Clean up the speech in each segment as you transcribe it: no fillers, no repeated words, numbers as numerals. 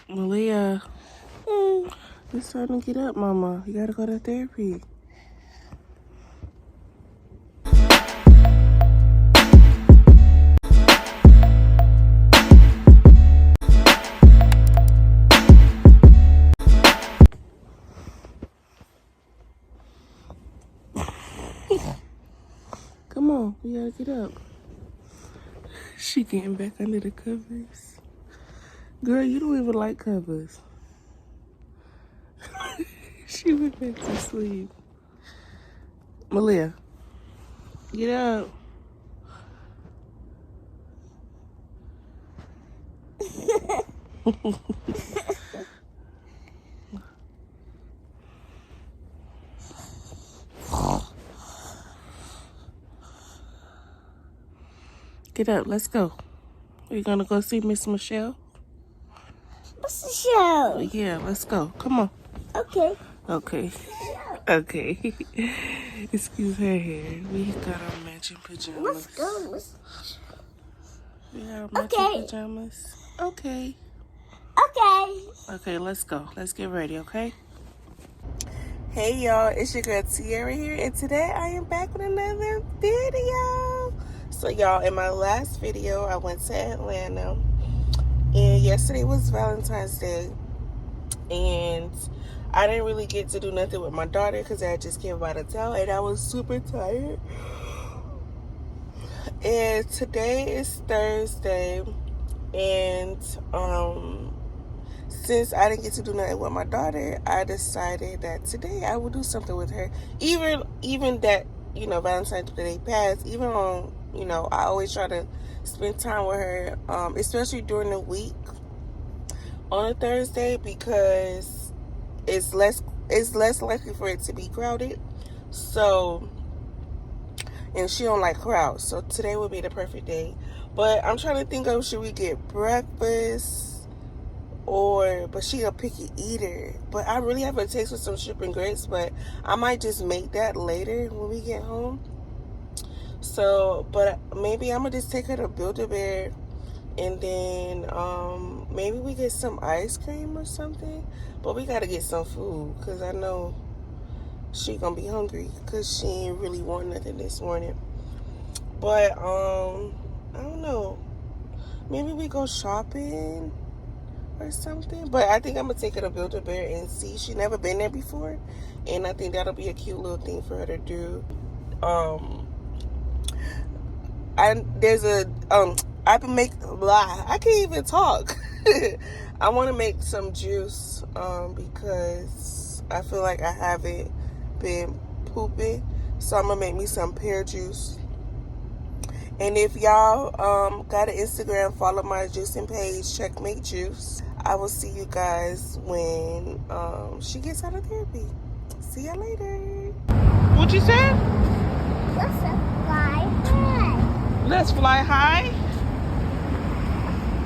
Malia, it's time to get up, Mama. You gotta go to therapy. Come on, we gotta get up. She getting back under the covers. Girl, you don't even like covers. She went back to sleep. Malia, get up. Get up, let's go. We're gonna go see Miss Michelle. Miss Michelle. Yeah, let's go. Come on. Okay. Okay. Okay. Excuse her hair. We got our matching pajamas. Let's go. We got our matching pajamas. Okay. Okay. Okay, let's go. Let's get ready, okay? Hey, y'all. It's your girl, Tiara here. And today, I am back with another video. So, y'all, in my last video, I went to Atlanta. And yesterday was Valentine's Day. And I didn't really get to do nothing with my daughter because I just came out of town and I was super tired. And today is Thursday, and since I didn't get to do nothing with my daughter, I decided that today I will do something with her. Even that, Valentine's Day passed, even on, I always try to spend time with her, especially during the week on a Thursday, because it's less likely for it to be crowded. So, and she don't like crowds, so today would be the perfect day. But I'm trying to think of, should we get breakfast, but she a picky eater. But I really have a taste for some shrimp and grits, but I might just make that later when we get home. So, but maybe I'm gonna just take her to Build-A-Bear, and then maybe we get some ice cream or something. But we gotta get some food, because I know she gonna be hungry, because she ain't really want nothing this morning. But I don't know, maybe we go shopping or something. But I think I'm gonna take her to Build-A-Bear and see. She never been there before, and I think that'll be a cute little thing for her to do. I can make I can't even talk. I want to make some juice because I feel like I haven't been pooping, so I'm gonna make me some pear juice. And if y'all got an Instagram, follow my juicing page, Checkmate Juice. I will see you guys when she gets out of therapy. See ya later. What you say? Let's fly high. Let's fly high.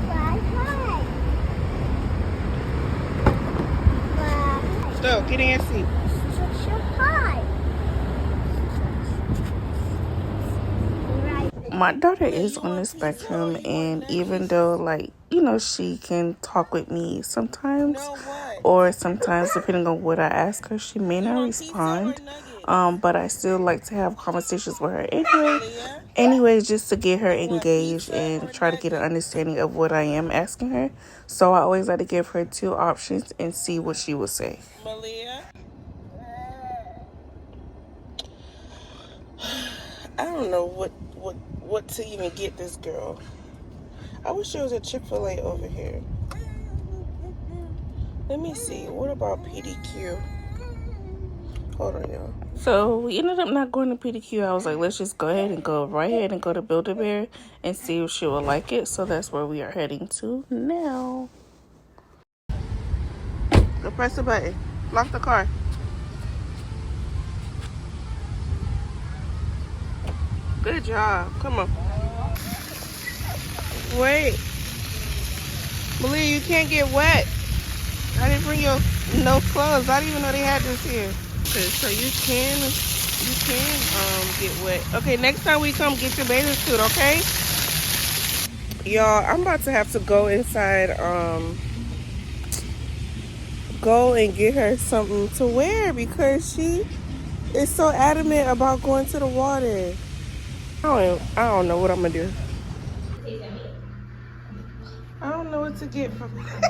Fly high. Fly. So get in and see. So high. My daughter is on the spectrum, and even though, she can talk with me sometimes, or sometimes depending on what I ask her, she may not respond. But I still like to have conversations with her anyway, just to get her engaged and try to get an understanding of what I am asking her. So I always like to give her two options and see what she will say. Malia? I don't know what to even get this girl. I wish there was a Chick-fil-A over here. Let me see. What about PDQ? Hold on, y'all. So we ended up not going to PDQ. I was like, let's just go ahead and go to Build-A-Bear and see if she will like it. So that's where we are heading to now. Go press the button. Lock the car. Good job. Come on. Wait. Malia, you can't get wet. I didn't bring your no clothes. I didn't even know they had this here. Okay, so you can get wet. Okay, next time we come, get your bathing suit, okay? Y'all, I'm about to have to go inside go and get her something to wear because she is so adamant about going to the water. I don't know what I'm gonna do. I don't know what to get from her.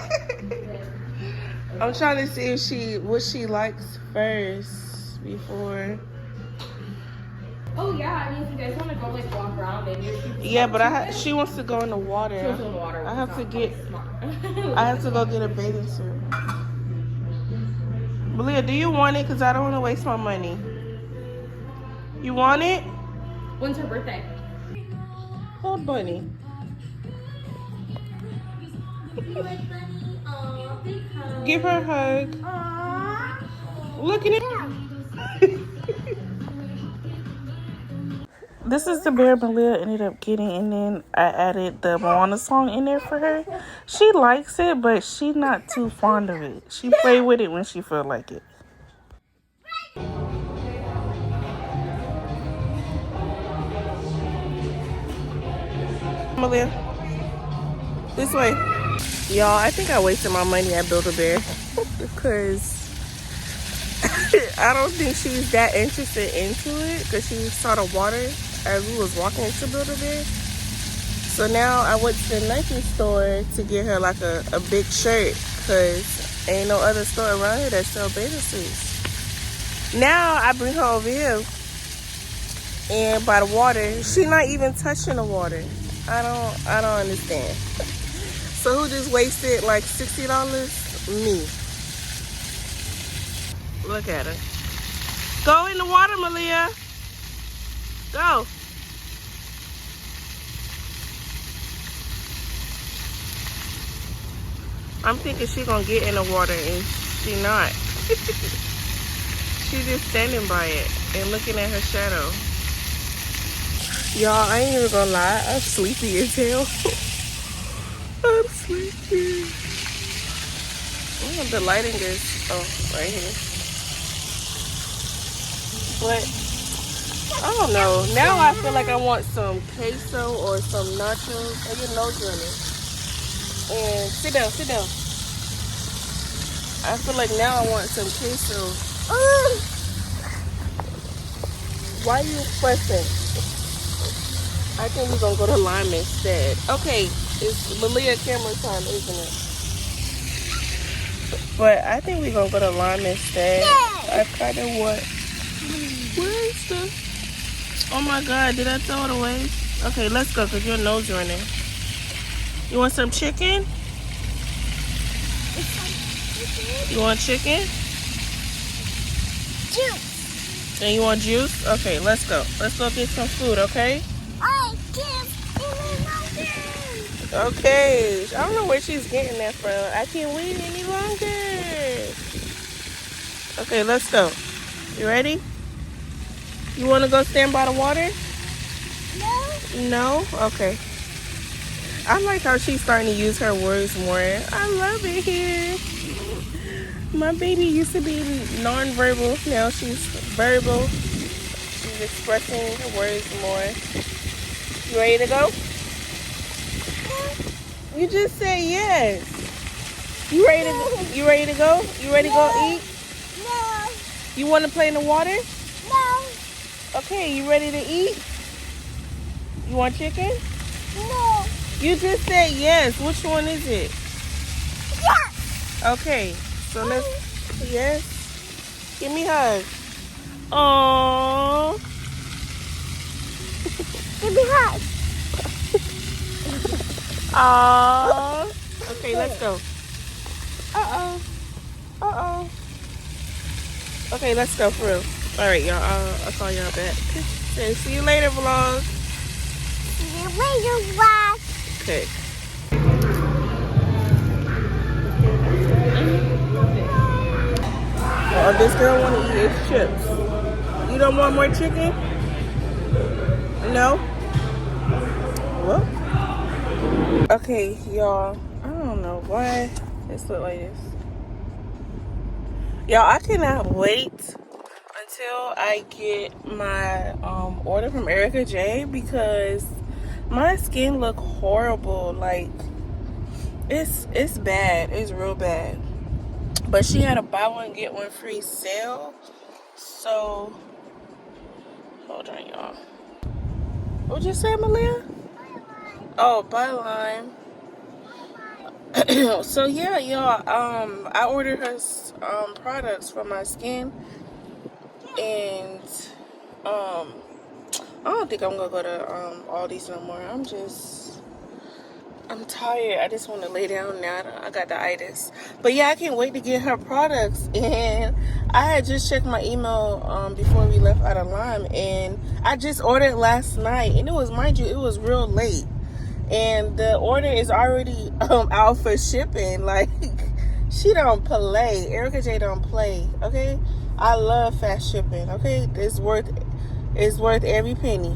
I'm trying to see if what she likes first before. Oh yeah, I mean if you guys want to go like walk around and yeah, but she wants to go in the water. She wants to go in the water. I have to go get a bathing suit. Malia, do you want it? Because I don't want to waste my money. You want it? When's her birthday? Hold Bunny. Give her a hug. Look at it. This is the bear Malia ended up getting, and then I added the Moana song in there for her. She likes it, but she's not too fond of it. She play with it when she feel like it. Malia, this way. Y'all, I think I wasted my money at Build-A-Bear because I don't think she's that interested into it because she saw the water as we was walking into Build-A-Bear. So now I went to the Nike store to get her like a big shirt because ain't no other store around here that sell bathing suits. Now I bring her over here and by the water, she not even touching the water. I don't understand. So who just wasted like $60? Me. Look at her. Go in the water, Malia. Go. I'm thinking she gonna get in the water and she not. She just standing by it and looking at her shadow. Y'all, I ain't even gonna lie. I'm sleepy as hell. I'm sleepy. Oh, the lighting is right here. But I don't know. Now I feel like I want some queso or some nachos. Oh, your nose running. And sit down, sit down. I feel like now I want some queso. Why are you fussing? I think we're gonna go to Lime instead. Okay, it's Malia camera time, isn't it? But I think we're gonna go to Lime instead. I kind of want. Where is the? Oh my God! Did I throw it away? Okay, let's go because your nose running. You want some chicken? You want chicken? Juice. And you want juice? Okay, let's go. Let's go get some food, okay? I can't even longer. Okay. I don't know where she's getting that from. I can't wait any longer. Okay, let's go. You ready? You want to go stand by the water? No. No? Okay. I like how she's starting to use her words more. I love it here. My baby used to be non-verbal. Now she's verbal. She's expressing her words more. You ready to go? You just said yes. You ready to go? You ready to go eat? No. You want to play in the water? No. Okay, you ready to eat? You want chicken? No. You just said yes. Which one is it? Yes. Okay, so let's, yes. Give me a hug. Aww. Give me a hug. Aww. Okay, let's go. Uh-oh. Uh-oh. Okay, let's go for real. All right, y'all. I'll call y'all back. Okay, see you later, vlog. See you later, vlog. Okay. Oh, this girl want to eat his chips. You don't want more chicken? No? Well. Okay, y'all. I don't know why this look like this. Y'all, I cannot wait until I get my order from Erica J because my skin look horrible. Like it's bad. It's real bad. But she had a buy one get one free sale. So hold on, y'all. What'd you say, Malia? Oh, buy line. So yeah, y'all. I ordered her products for my skin, and I don't think I'm gonna go to Aldi's no more. I'm tired. I just want to lay down now. I got the itis. But yeah, I can't wait to get her products. And I had just checked my email before we left out of Lime, and I just ordered last night. And it was, mind you, it was real late. And the order is already out for shipping. Like, she don't play. Erica J don't play. Okay, I love fast shipping. Okay, it's worth every penny.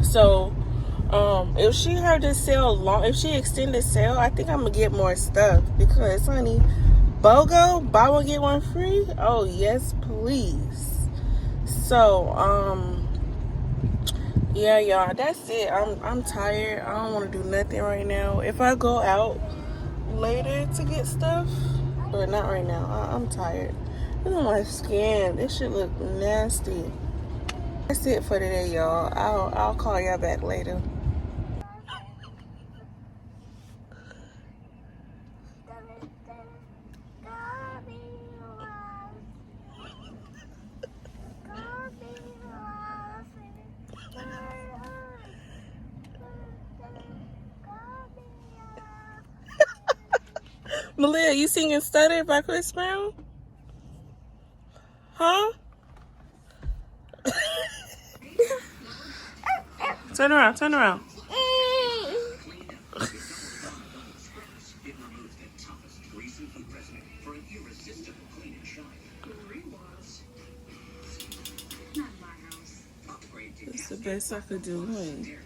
So if she heard this sale long, if she extended sale, I think I'm gonna get more stuff because, honey, BOGO, buy one get one free. Oh yes, please. So yeah, y'all, that's it. I'm tired. I don't want to do nothing right now. If I go out later to get stuff, but not right now. I'm tired. Look at my skin. This shit look nasty. That's it for today, y'all. I'll call y'all back later. Malia, you singing Stutter by Chris Brown? Huh? Turn around, turn around. That's the best I could do. Hey.